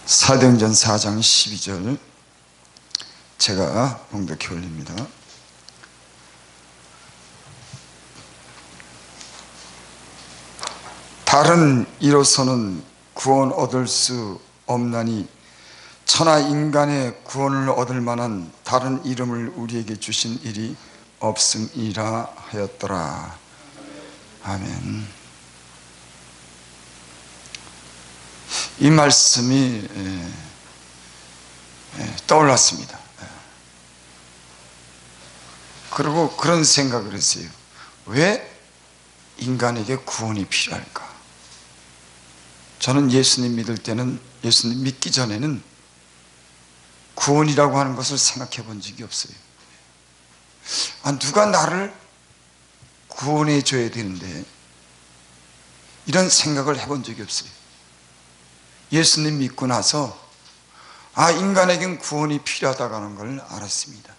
사도행전 4장 12절 제가 봉독해 올립니다. 다른 이로서는 구원 얻을 수 없나니 천하 인간의 구원을 얻을 만한 다른 이름을 우리에게 주신 일이 없음이라 하였더라. 아멘. 이 말씀이 떠올랐습니다. 그리고 그런 생각을 했어요. 왜 인간에게 구원이 필요할까? 저는 예수님 믿을 때는, 예수님 믿기 전에는 구원이라고 하는 것을 생각해 본 적이 없어요. 누가 나를 구원해 줘야 되는데 이런 생각을 해본 적이 없어요. 예수님 믿고 나서 인간에겐 구원이 필요하다고 하는 걸 알았습니다.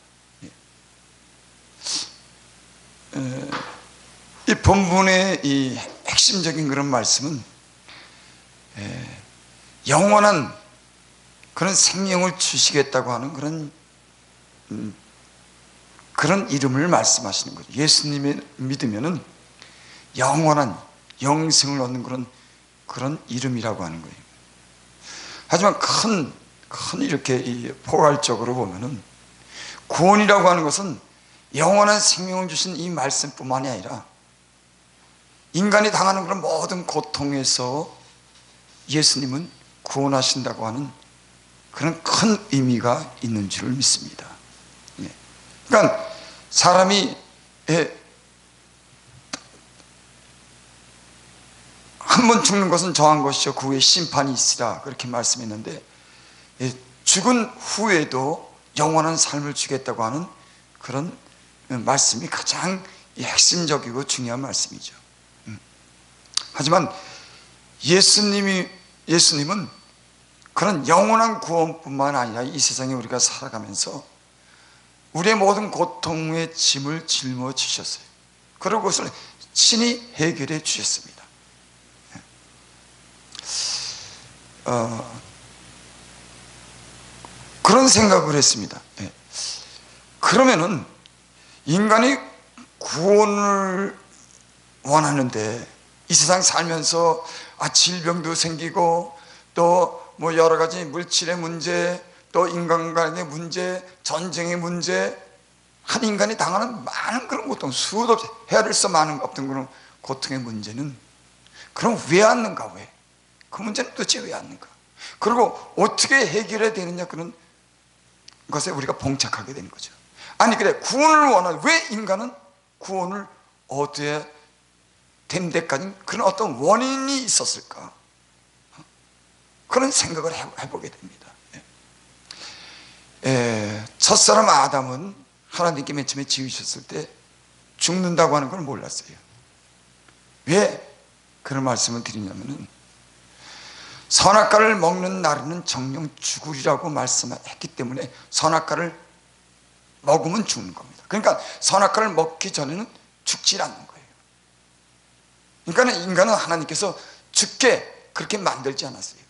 이 본문의 이 핵심적인 그런 말씀은 영원한 그런 생명을 주시겠다고 하는 그런 이름을 말씀하시는 거죠. 예수님을 믿으면은 영원한 영생을 얻는 그런 이름이라고 하는 거예요. 하지만 큰 이렇게 포괄적으로 보면은 구원이라고 하는 것은 영원한 생명을 주신 이 말씀뿐만이 아니라 인간이 당하는 그런 모든 고통에서 예수님은 구원하신다고 하는 그런 큰 의미가 있는 줄을 믿습니다. 그러니까 사람이 한 번 죽는 것은 정한 것이요 그 후에 심판이 있으라 그렇게 말씀했는데, 죽은 후에도 영원한 삶을 주겠다고 하는 그런 말씀이 가장 핵심적이고 중요한 말씀이죠. 하지만 예수님은 그런 영원한 구원뿐만 아니라 이 세상에 우리가 살아가면서 우리의 모든 고통의 짐을 짊어지셨어요. 그리고 그것을 친히 해결해 주셨습니다. 그런 생각을 했습니다. 그러면은 인간이 구원을 원하는데 이 세상 살면서 질병도 생기고 또 뭐 여러 가지 물질의 문제, 또 인간관계의 문제, 전쟁의 문제, 한 인간이 당하는 많은 그런 고통, 수도 없이 헤아릴 수 없던 그런 고통의 문제는 그럼 왜 왔는가? 왜? 그 문제는 도대체 왜 왔는가? 그리고 어떻게 해결해야 되느냐, 그런 것에 우리가 봉착하게 되는 거죠. 그래, 구원을 원하는, 왜 인간은 구원을 얻어야 된 데까지 그런 어떤 원인이 있었을까? 그런 생각을 해보게 됩니다. 첫사람 아담은 하나님께 맨 처음에 지으셨을 때 죽는다고 하는 걸 몰랐어요. 왜 그런 말씀을 드리냐면은 선악과를 먹는 날에는 정녕 죽으리라고 말씀했기 때문에 선악과를 먹으면 죽는 겁니다. 그러니까 선악과를 먹기 전에는 죽지 않는 거예요. 그러니까 인간은 하나님께서 죽게 그렇게 만들지 않았어요.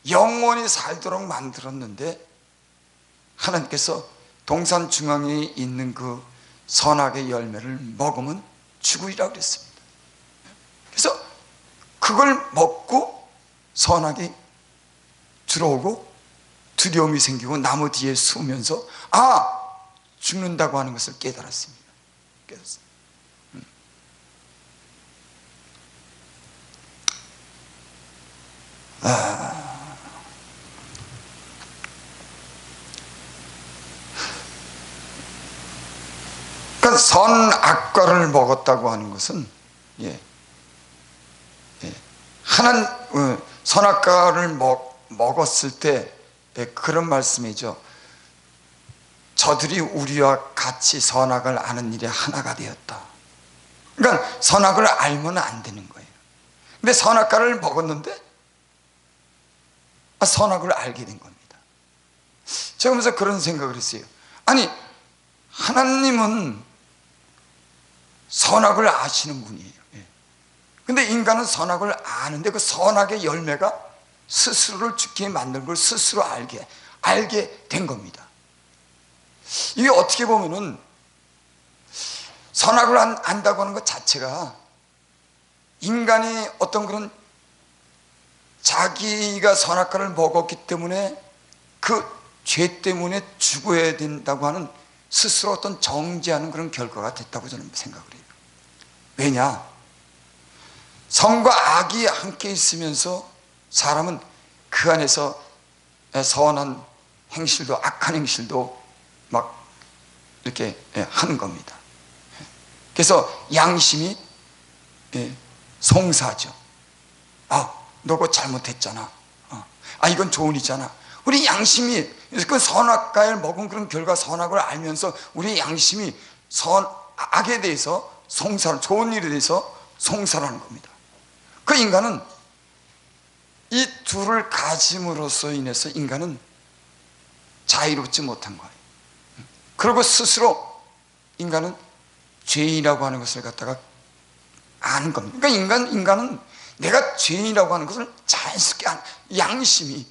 영원히 살도록 만들었는데 하나님께서 동산 중앙에 있는 그 선악의 열매를 먹으면 죽으리라고 그랬습니다. 그래서 그걸 먹고 선악이 들어오고 두려움이 생기고 나무 뒤에 숨으면서 죽는다고 하는 것을 깨달았습니다. 그러니까 선악과를 먹었다고 하는 것은 선악과를 먹었을 때 그런 말씀이죠. 저들이 우리와 같이 선악을 아는 일에 하나가 되었다. 그러니까 선악을 알면 안 되는 거예요. 근데 선악과를 먹었는데 선악을 알게 된 겁니다. 제가 그래서 그런 생각을 했어요. 하나님은 선악을 아시는 분이에요. 근데 인간은 선악을 아는데 그 선악의 열매가 스스로를 죽게 만든 걸 스스로 알게 된 겁니다. 이게 어떻게 보면은 선악을 안다고 하는 것 자체가 인간이 어떤 그런 자기가 선악과를 먹었기 때문에 그 죄 때문에 죽어야 된다고 하는 스스로 어떤 정죄하는 그런 결과가 됐다고 저는 생각을 해요. 왜냐? 선과 악이 함께 있으면서 사람은 그 안에서 선한 행실도 악한 행실도 막 이렇게 하는 겁니다. 그래서 양심이 송사죠. 너 그거 잘못했잖아. 이건 좋은 일이잖아. 우리 양심이 그 선악과를 먹은 그런 결과 선악을 알면서 우리 양심이 악에 대해서 좋은 일에 대해서 송사하는 겁니다. 그 인간은 이 둘을 가짐으로써 인해서 인간은 자유롭지 못한 거예요. 그리고 스스로 인간은 죄인이라고 하는 것을 갖다가 아는 겁니다. 그러니까 인간은 내가 죄인이라고 하는 것을 자연스럽게 양심이,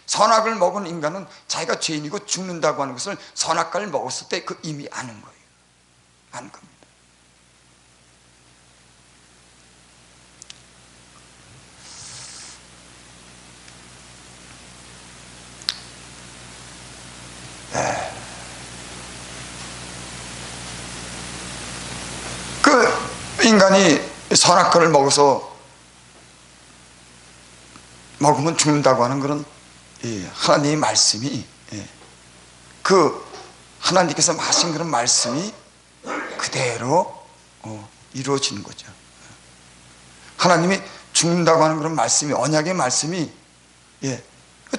선악을 먹은 인간은 자기가 죄인이고 죽는다고 하는 것을 선악과를 먹었을 때 그 이미 아는 거예요. 아는 겁니다. 그 인간이 선악과를 먹으면 죽는다고 하는 그런 하나님의 말씀이, 그 하나님께서 하신 그런 말씀이 그대로 이루어지는 거죠. 하나님이 죽는다고 하는 그런 말씀이, 언약의 말씀이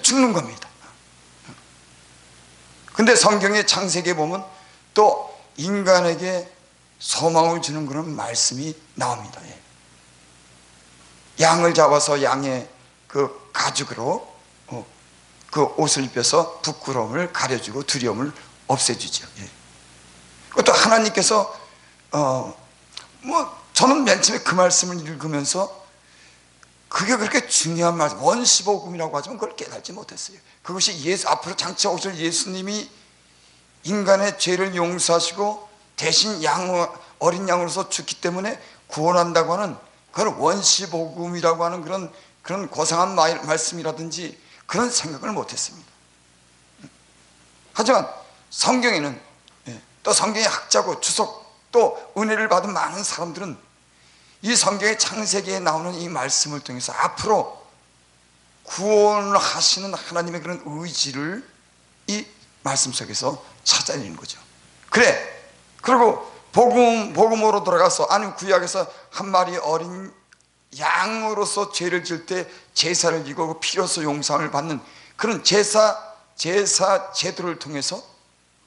죽는 겁니다. 근데 성경의 창세기에 보면 또 인간에게 소망을 주는 그런 말씀이 나옵니다. 양을 잡아서 양의 그 가죽으로 그 옷을 입혀서 부끄러움을 가려주고 두려움을 없애주죠. 그것도 하나님께서 저는 맨 처음에 그 말씀을 읽으면서 그게 그렇게 중요한 말씀, 원시복음이라고 하지만 그걸 깨닫지 못했어요. 그것이 앞으로 장차 오실 예수님이 인간의 죄를 용서하시고 대신 어린 양으로서 죽기 때문에 구원한다고 하는 그걸 원시복음이라고 하는 그런 고상한 말씀이라든지 그런 생각을 못했습니다. 하지만 성경에는, 또 성경의 학자고 주석 또 은혜를 받은 많은 사람들은 이 성경의 창세기에 나오는 이 말씀을 통해서 앞으로 구원을 하시는 하나님의 그런 의지를 이 말씀 속에서 찾아내는 거죠. 그리고 복음으로 돌아가서, 아니면 구약에서 한 마리 어린 양으로서 죄를 질 때 제사를 지고 피로서 용서를 받는 그런 제도를 통해서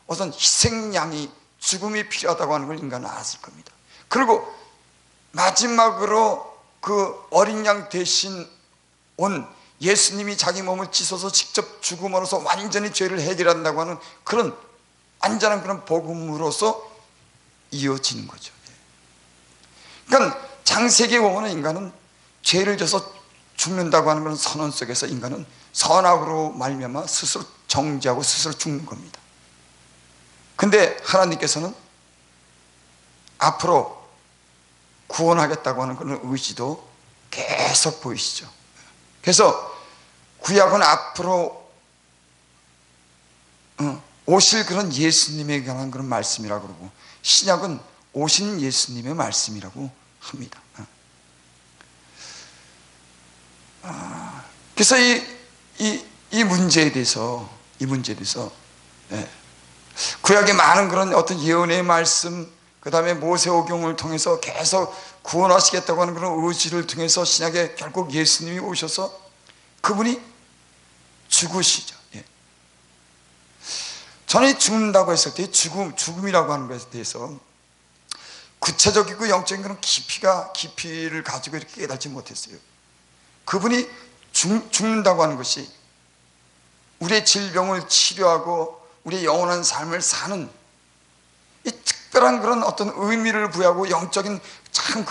어떤 희생양이, 죽음이 필요하다고 하는 걸 인간은 알았을 겁니다. 그리고 마지막으로 그 어린 양 대신 온 예수님이 자기 몸을 찢어서 직접 죽음으로써 완전히 죄를 해결한다고 하는 그런 완전한 그런 복음으로서 이어지는 거죠. 그러니까 창세기에 보면 인간은 죄를 져서 죽는다고 하는 그런 선언 속에서 인간은 선악으로 말미암아 스스로 정죄하고 스스로 죽는 겁니다. 근데 하나님께서는 앞으로 구원하겠다고 하는 그런 의지도 계속 보이시죠. 그래서 구약은 앞으로 오실 그런 예수님에 관한 그런 말씀이라고 그러고, 신약은 오신 예수님의 말씀이라고 합니다. 그래서 이 문제에 대해서 구약의 많은 그런 어떤 예언의 말씀, 그 다음에 모세오경을 통해서 계속 구원하시겠다고 하는 그런 의지를 통해서 신약에 결국 예수님이 오셔서 그분이 죽으시죠. 저는 죽는다고 했을 때 죽음이라고 하는 것에 대해서 구체적이고 영적인 그런 깊이를 가지고 이렇게 깨닫지 못했어요. 그분이 죽는다고 하는 것이 우리의 질병을 치료하고 우리의 영원한 삶을 사는 이 특별한 그런 어떤 의미를 부여하고 영적인 참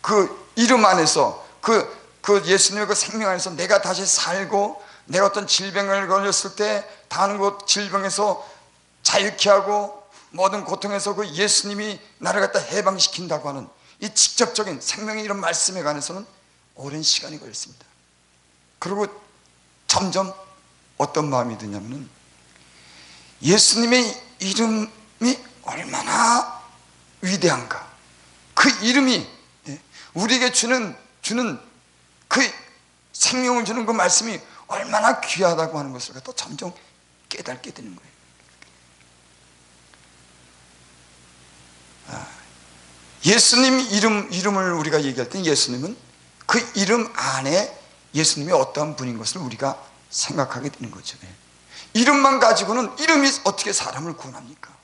그 이름 안에서 그 예수님의 그 생명 안에서 내가 다시 살고, 내가 어떤 질병을 걸렸을 때 다른 그 질병에서 자유케 하고 모든 고통에서 그 예수님이 나를 갖다 해방시킨다고 하는 이 직접적인 생명의 이런 말씀에 관해서는 오랜 시간이 걸렸습니다. 그리고 점점 어떤 마음이 드냐면은, 예수님의 이름이 얼마나 위대한가, 그 이름이 우리에게 주는 그 생명을 주는 그 말씀이 얼마나 귀하다고 하는 것을 또 점점 깨닫게 되는 거예요. 예수님 이름을 우리가 얘기할 때, 예수님은 그 이름 안에 예수님이 어떠한 분인 것을 우리가 생각하게 되는 거죠. 이름만 가지고는, 이름이 어떻게 사람을 구원합니까?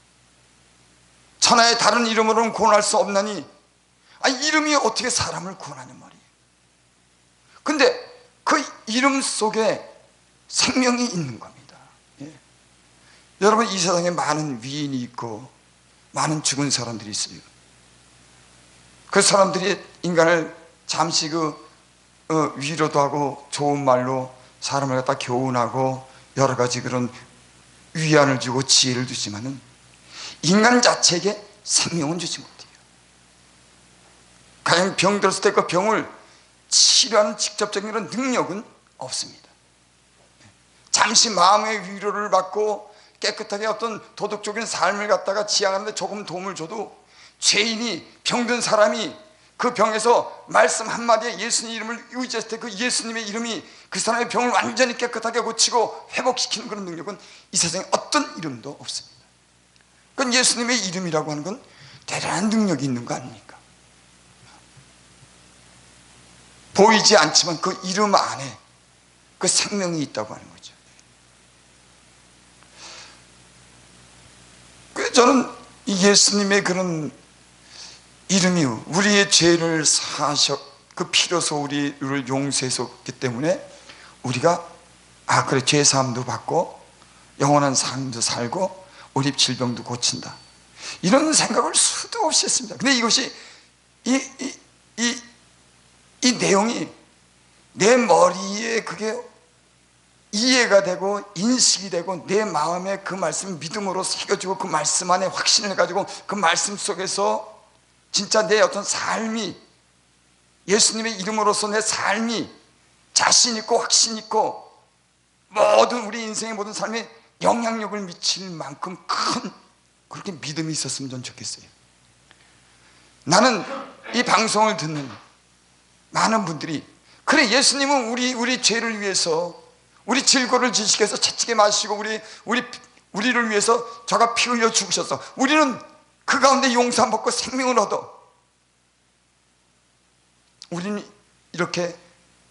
천하의 다른 이름으로는 구원할 수 없나니, 이름이 어떻게 사람을 구원하냔 말이에요. 근데 그 이름 속에 생명이 있는 겁니다. 여러분, 이 세상에 많은 위인이 있고 많은 죽은 사람들이 있어요. 그 사람들이 인간을 잠시 위로도 하고 좋은 말로 사람을 갖다 교훈하고 여러 가지 그런 위안을 주고 지혜를 주지만은, 인간 자체에게 생명은 주지 못해요. 가령 병 들었을 때 그 병을 치료하는 직접적인 그런 능력은 없습니다. 잠시 마음의 위로를 받고 깨끗하게 어떤 도덕적인 삶을 갖다가 지향하는데 조금 도움을 줘도, 죄인이, 병든 사람이 그 병에서 말씀 한마디에 예수님 이름을 의지했을 때 그 예수님의 이름이 그 사람의 병을 완전히 깨끗하게 고치고 회복시키는 그런 능력은 이 세상에 어떤 이름도 없습니다. 그건 예수님의 이름이라고 하는 건 대단한 능력이 있는 거 아닙니까? 보이지 않지만 그 이름 안에 그 생명이 있다고 하는 거죠. 그래서 저는 이 예수님의 그런 이름이 우리의 죄를 그 피로서 우리를 용서했기 때문에 우리가 그래, 죄 사함도 받고 영원한 삶도 살고 우리 질병도 고친다, 이런 생각을 수도 없이 했습니다. 근데 이것이 이 내용이 내 머리에 그게 이해가 되고 인식이 되고 내 마음에 그 말씀을 믿음으로 새겨지고 그 말씀 안에 확신을 가지고 그 말씀 속에서 진짜 내 어떤 삶이, 예수님의 이름으로서 내 삶이 자신 있고 확신 있고 모든 우리 인생의 모든 삶에 영향력을 미칠 만큼 큰 그렇게 믿음이 있었으면 전 좋겠어요. 나는 이 방송을 듣는 많은 분들이, 그래, 예수님은 우리 죄를 위해서, 우리 질고를 지식해서 채찍에 마시고 우리를 위해서 저가 피 흘려 죽으셨어, 우리는 그 가운데 용서 받고 생명을 얻어. 우리는 이렇게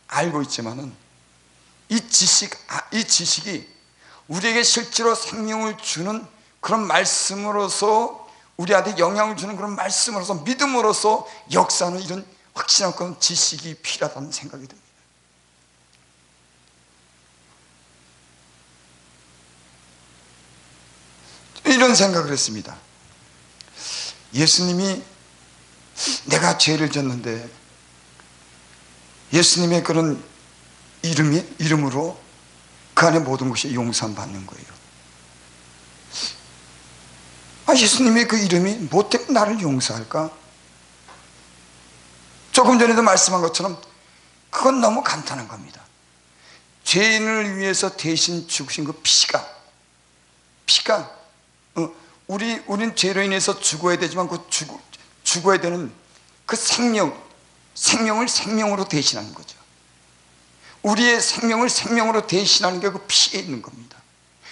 알고 있지만은 이 지식이 우리에게 실제로 생명을 주는 그런 말씀으로서, 우리한테 영향을 주는 그런 말씀으로서, 믿음으로서 역사하는 이런 확신한 그런 지식이 필요하다는 생각이 듭니다. 이런 생각을 했습니다. 예수님이, 내가 죄를 졌는데 예수님의 그런 이름으로 그 안에 모든 것이 용서함 받는 거예요. 예수님의 그 이름이 뭐 때문에 나를 용서할까? 조금 전에도 말씀한 것처럼 그건 너무 간단한 겁니다. 죄인을 위해서 대신 죽으신 그 피가 우린 죄로 인해서 죽어야 되지만 그 죽어야 되는 그 생명을 생명으로 대신하는 거죠. 우리의 생명을 생명으로 대신하는 게 그 피에 있는 겁니다.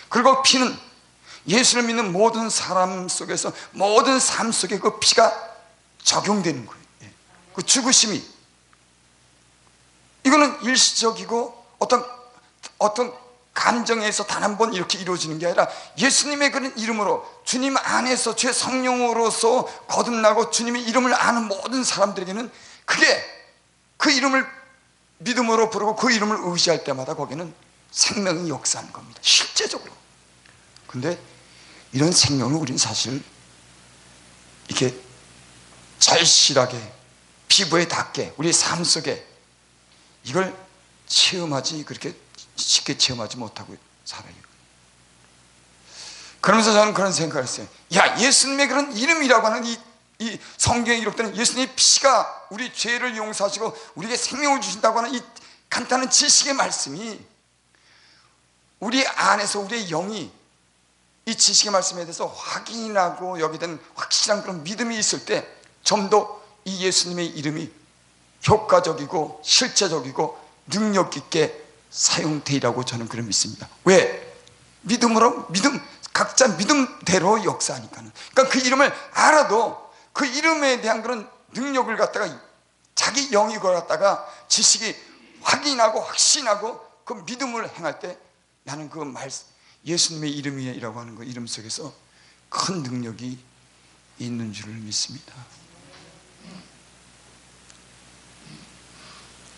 그리고 피는 예수를 믿는 모든 사람 속에서, 모든 삶 속에 그 피가 적용되는 거예요. 그 죽으심이, 이거는 일시적이고 어떤 감정에서 단 한 번 이렇게 이루어지는 게 아니라 예수님의 그런 이름으로, 주님 안에서 죄 성령으로서 거듭나고 주님의 이름을 아는 모든 사람들에게는 그게, 그 이름을 믿음으로 부르고 그 이름을 의지할 때마다 거기는 생명이 역사하는 겁니다, 실제적으로. 근데 이런 생명을 우리는 사실 이렇게 절실하게 피부에 닿게 우리 삶 속에 이걸 체험하지, 그렇게 쉽게 체험하지 못하고 살아요. 그러면서 저는 그런 생각을 했어요. 야, 예수님의 그런 이름이라고 하는 이 성경에 기록되는 예수님의 피가 우리 죄를 용서하시고 우리에게 생명을 주신다고 하는 이 간단한 지식의 말씀이 우리 안에서 우리의 영이 이 지식의 말씀에 대해서 확인하고 여기에 대한 확실한 그런 믿음이 있을 때 좀 더 이 예수님의 이름이 효과적이고 실제적이고 능력 있게 사용되리라고 저는 그런 믿습니다. 왜? 믿음으로, 각자 믿음대로 역사하니까는. 그러니까 그 이름을 알아도 그 이름에 대한 그런 능력을 갖다가 자기 영이 그걸 갖다가 지식이 확인하고 확신하고 그 믿음을 행할 때 나는 그 말씀, 예수님의 이름이라고 하는 그 이름 속에서 큰 능력이 있는 줄을 믿습니다.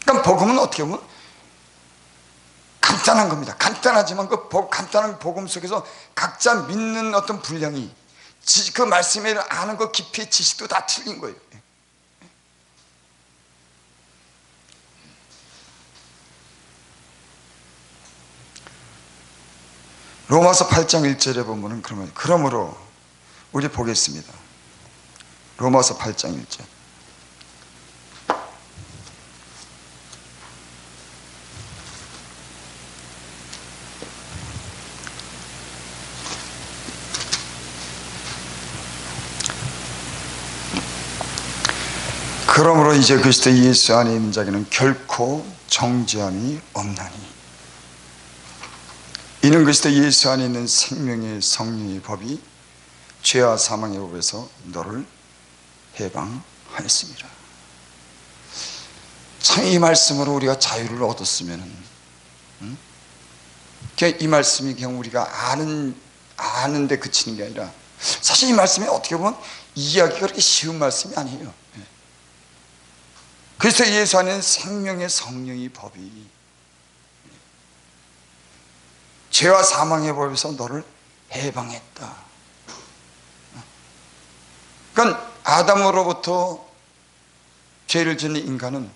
그러니까 복음은 어떻게 보면 간단한 겁니다. 간단하지만 그 간단한 복음 속에서 각자 믿는 어떤 분량이, 그 말씀에 아는 그 깊이의 지식도 다 틀린 거예요. 로마서 8장 1절에 보면은 그러므로 우리 보겠습니다. 로마서 8장 1절. 그러므로 이제 그리스도 예수 안에 있는 자에게는 결코 정죄함이 없나니 이는 그리스도 예수 안에 있는 생명의 성령의 법이 죄와 사망의 법에서 너를 해방하였습니다. 참 이 말씀으로 우리가 자유를 얻었으면은, 이 말씀이 그냥 우리가 아는데 그치는 게 아니라, 사실 이 말씀이 어떻게 보면 이해하기가 그렇게 쉬운 말씀이 아니에요. 그리스도 예수 안에 있는 생명의 성령의 법이 죄와 사망의 법에서 너를 해방했다. 그러니까 아담으로부터 죄를 짓는 인간은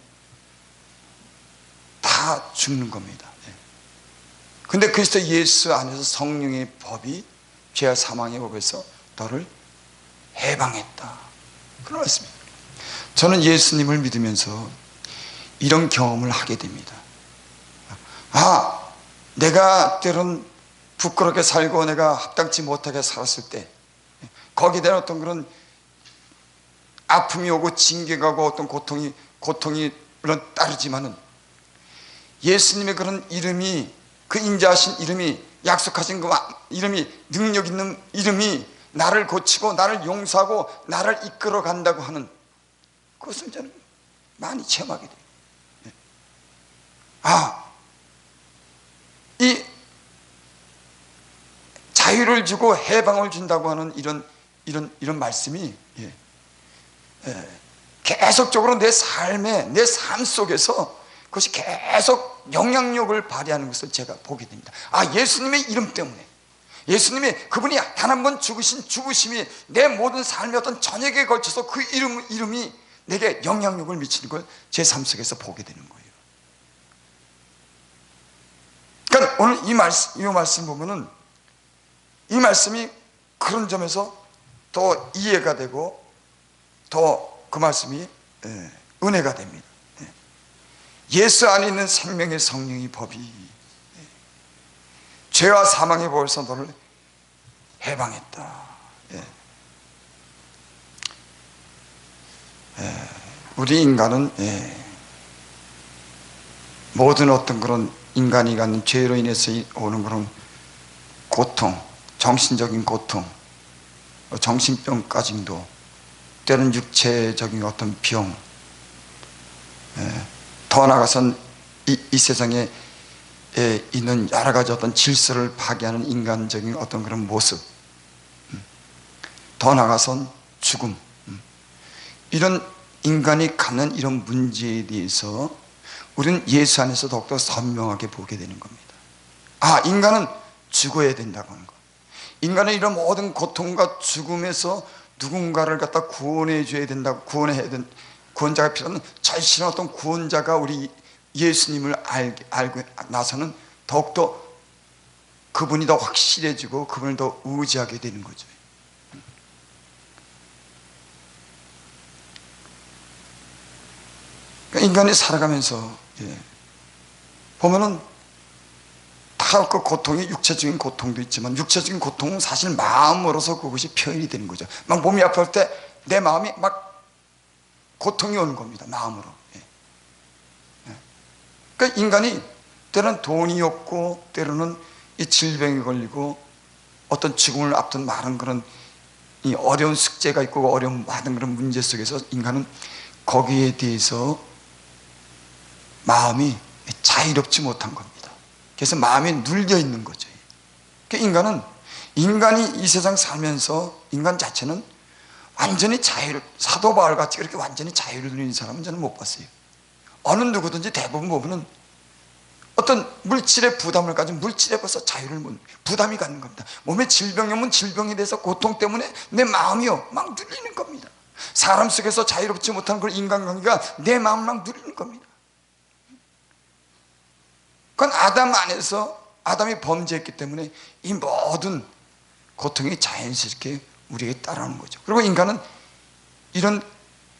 다 죽는 겁니다. 근데 그리스도 예수 안에서 성령의 법이 죄와 사망의 법에서 너를 해방했다. 그런 말씀입니다. 저는 예수님을 믿으면서 이런 경험을 하게 됩니다. 내가 때론 부끄럽게 살고 내가 합당치 못하게 살았을 때 거기에 대한 어떤 그런 아픔이 오고 징계가 오고 어떤 고통이 물론 따르지만은 예수님의 그런 이름이, 그 인자하신 이름이, 약속하신 그 이름이, 능력 있는 이름이 나를 고치고 나를 용서하고 나를 이끌어 간다고 하는 그것을 저는 많이 체험하게 돼요. 이 자유를 주고 해방을 준다고 하는 이런 말씀이 계속적으로 내 삶 속에서 그것이 계속 영향력을 발휘하는 것을 제가 보게 됩니다. 예수님의 이름 때문에, 예수님이 그분이 단 한 번 죽으신 죽으심이 내 모든 삶의 어떤 전역에 걸쳐서 그 이름이 내게 영향력을 미치는 걸 제 삶 속에서 보게 되는 거예요. 그러니까 오늘 이 말씀 보면은 이 말씀이 그런 점에서 더 이해가 되고 더 그 말씀이 은혜가 됩니다. 예수 안에 있는 생명의 성령의 법이 죄와 사망의 법에서 너를 해방했다. 우리 인간은 모든 어떤 그런 인간이 갖는 죄로 인해서 오는 그런 고통, 정신적인 고통, 정신병까지도, 때로는 육체적인 어떤 병, 더 나아가선 이 세상에 있는 여러 가지 어떤 질서를 파괴하는 인간적인 어떤 그런 모습, 더 나아가선 죽음, 이런 인간이 갖는 이런 문제에 대해서 우리는 예수 안에서 더욱더 선명하게 보게 되는 겁니다. 인간은 죽어야 된다고 하는 것, 인간의 이런 모든 고통과 죽음에서 누군가를 갖다 구원해 줘야 된다고, 구원자가 필요한 절실한 어떤 구원자가 우리 예수님을 알고 나서는 더욱더 그분이 더 확실해지고 그분을 더 의지하게 되는 거죠. 그러니까 인간이 살아가면서 보면은 다 그 고통이 육체적인 고통도 있지만 육체적인 고통은 사실 마음으로서 그것이 표현이 되는 거죠. 막 몸이 아플 때 내 마음이 막 고통이 오는 겁니다. 마음으로. 그러니까 인간이 때로는 돈이 없고 때로는 이 질병이 걸리고 어떤 죽음을 앞둔 많은 그런 이 어려운 숙제가 있고 어려운 많은 그런 문제 속에서 인간은 거기에 대해서 마음이 자유롭지 못한 겁니다. 그래서 마음이 눌려 있는 거죠. 그러니까 인간이 이 세상 살면서 인간 자체는 완전히 사도 바울 같이 그렇게 완전히 자유를 누리는 사람은 저는 못 봤어요. 어느 누구든지 대부분 보면은 어떤 물질의 부담을 가진 물질에 벌써 부담이 갖는 겁니다. 몸에 질병이 오면 질병에 대해서 고통 때문에 내 마음이요 막 눌리는 겁니다. 사람 속에서 자유롭지 못한 그런 인간관계가 내 마음을 막 누리는 겁니다. 그건 아담 안에서 아담이 범죄했기 때문에 이 모든 고통이 자연스럽게 우리에게 따라오는 거죠. 그리고 인간은 이런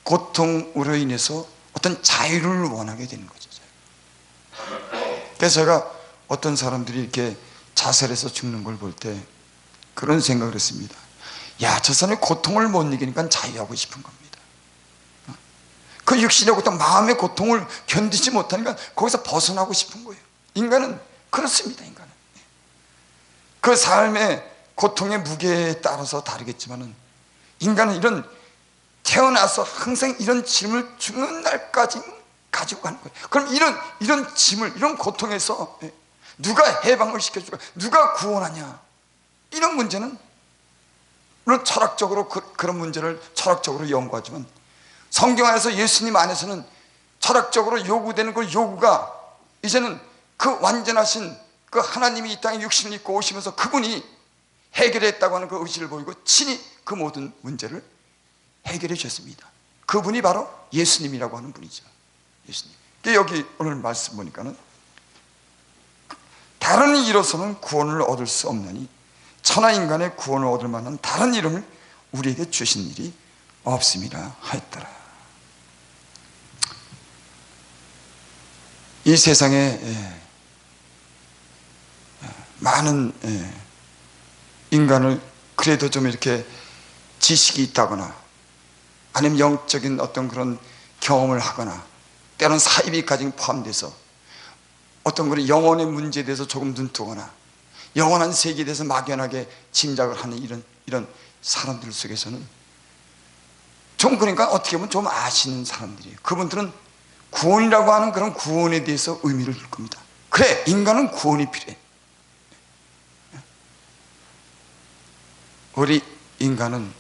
고통으로 인해서 어떤 자유를 원하게 되는 거죠. 그래서 제가 어떤 사람들이 이렇게 자살해서 죽는 걸 볼 때 그런 생각을 했습니다. 야, 저 사람이 고통을 못 이기니까 자유하고 싶은 겁니다. 그 육신의 고통, 마음의 고통을 견디지 못하니까 거기서 벗어나고 싶은 거예요. 인간은 그렇습니다. 인간은 그 삶의 고통의 무게에 따라서 다르겠지만은 인간은 이런 태어나서 항상 이런 짐을 죽는 날까지 가지고 가는 거예요. 그럼 이런 짐을, 이런 고통에서 누가 해방을 시켜줄까? 누가 구원하냐? 이런 문제는 물론 철학적으로 그런 문제를 철학적으로 연구하지만 성경 안에서 예수님 안에서는 철학적으로 요구되는 그 요구가 이제는 그 완전하신 그 하나님이 이 땅에 육신을 입고 오시면서 그분이 해결했다고 하는 그 의지를 보이고 친히 그 모든 문제를 해결해 주셨습니다. 그분이 바로 예수님이라고 하는 분이죠. 예수님. 여기 오늘 말씀 보니까는 다른 이로서는 구원을 얻을 수 없나니 천하 인간의 구원을 얻을 만한 다른 이름을 우리에게 주신 일이 없음이라 하였더라. 이 세상에 많은 인간을 그래도 좀 이렇게 지식이 있다거나 아니면 영적인 어떤 그런 경험을 하거나 때로는 사이비까지 포함돼서 어떤 그런 영혼의 문제에 대해서 조금 눈뜨거나 영원한 세계에 대해서 막연하게 짐작을 하는 이런 사람들 속에서는 좀 그러니까 어떻게 보면 좀 아시는 사람들이에요. 그분들은 구원이라고 하는 그런 구원에 대해서 의미를 둘 겁니다. 그래, 인간은 구원이 필요해. 우리 인간은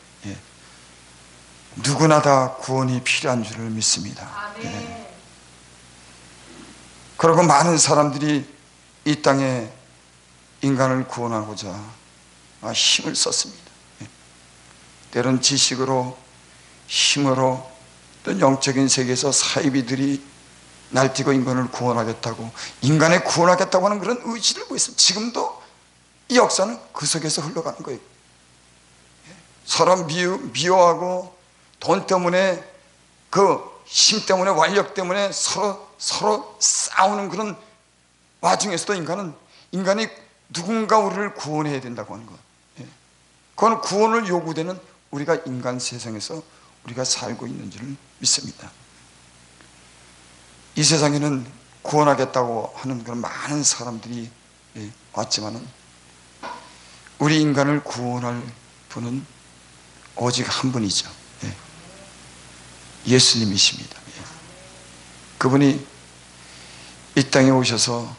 누구나 다 구원이 필요한 줄을 믿습니다. 그리고 많은 사람들이 이 땅에 인간을 구원하고자 힘을 썼습니다. 때론 지식으로, 힘으로, 또 영적인 세계에서 사이비들이 날뛰고 인간을 구원하겠다고, 인간을 구원하겠다고 하는 그런 의지를 보였습니다. 지금도 이 역사는 그 속에서 흘러가는 거예요. 사람 미워하고 돈 때문에 그 힘 때문에 완력 때문에 서로 싸우는 그런 와중에서도 인간이 누군가 우리를 구원해야 된다고 하는 것. 그건 구원을 요구되는 우리가 인간 세상에서 우리가 살고 있는 줄을 믿습니다. 이 세상에는 구원하겠다고 하는 그런 많은 사람들이 왔지만은 우리 인간을 구원할 분은 오직 한 분이죠. 예수님이십니다. 그분이 이 땅에 오셔서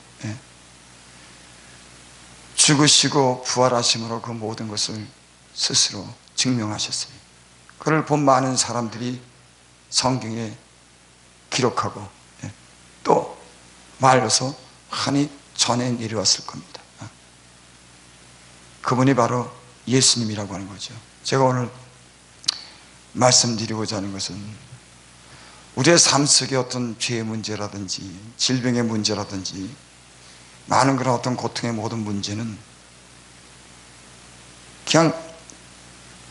죽으시고 부활하심으로 그 모든 것을 스스로 증명하셨어요. 그를 본 많은 사람들이 성경에 기록하고 또 말로서 많이 전해 내려왔을 겁니다. 그분이 바로 예수님이라고 하는 거죠. 제가 오늘 말씀드리고자 하는 것은 우리의 삶 속에 어떤 죄의 문제라든지 질병의 문제라든지 많은 그런 어떤 고통의 모든 문제는 그냥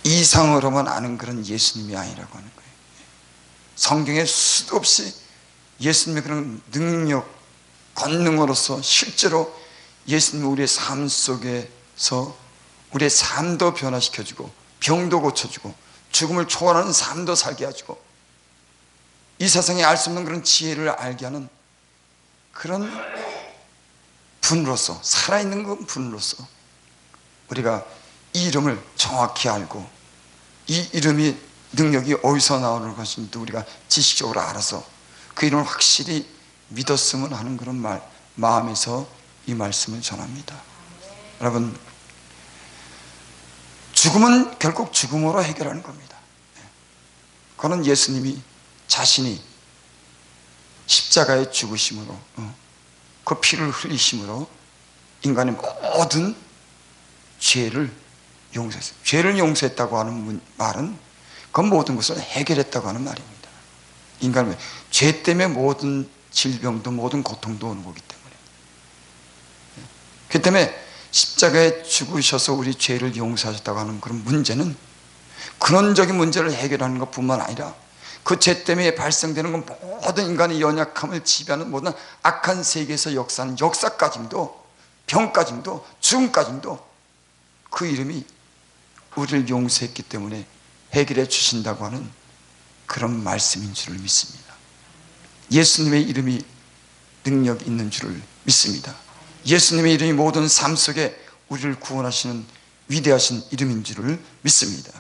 이상으로만 아는 그런 예수님이 아니라고 하는 거예요. 성경에 수도 없이 예수님의 그런 능력, 권능으로서 실제로 예수님이 우리의 삶 속에서 우리의 삶도 변화시켜주고 병도 고쳐주고 죽음을 초월하는 삶도 살게 해주고 이 세상에 알 수 없는 그런 지혜를 알게 하는 그런 분으로서, 살아있는 그 분으로서 우리가 이 이름을 정확히 알고 이 이름이 능력이 어디서 나오는 것인지도 우리가 지식적으로 알아서 그 이름을 확실히 믿었으면 하는 그런 마음에서 이 말씀을 전합니다. 여러분, 죽음은 결국 죽음으로 해결하는 겁니다. 그거는 예수님이 자신이 십자가의 죽으심으로 그 피를 흘리심으로 인간의 모든 죄를 용서했어요. 죄를 용서했다고 하는 말은 그 모든 것을 해결했다고 하는 말입니다. 인간은 죄 때문에 모든 질병도 모든 고통도 오는 거기 때문에, 그렇기 때문에 십자가에 죽으셔서 우리 죄를 용서하셨다고 하는 그런 문제는 근원적인 문제를 해결하는 것뿐만 아니라 그 죄 때문에 발생되는 모든 인간의 연약함을 지배하는 모든 악한 세계에서 역사하는 역사까지도, 병까지도, 죽음까지도 그 이름이 우리를 용서했기 때문에 해결해 주신다고 하는 그런 말씀인 줄을 믿습니다. 예수님의 이름이 능력 있는 줄을 믿습니다. 예수님의 이름이 모든 삶 속에 우리를 구원하시는 위대하신 이름인 줄을 믿습니다.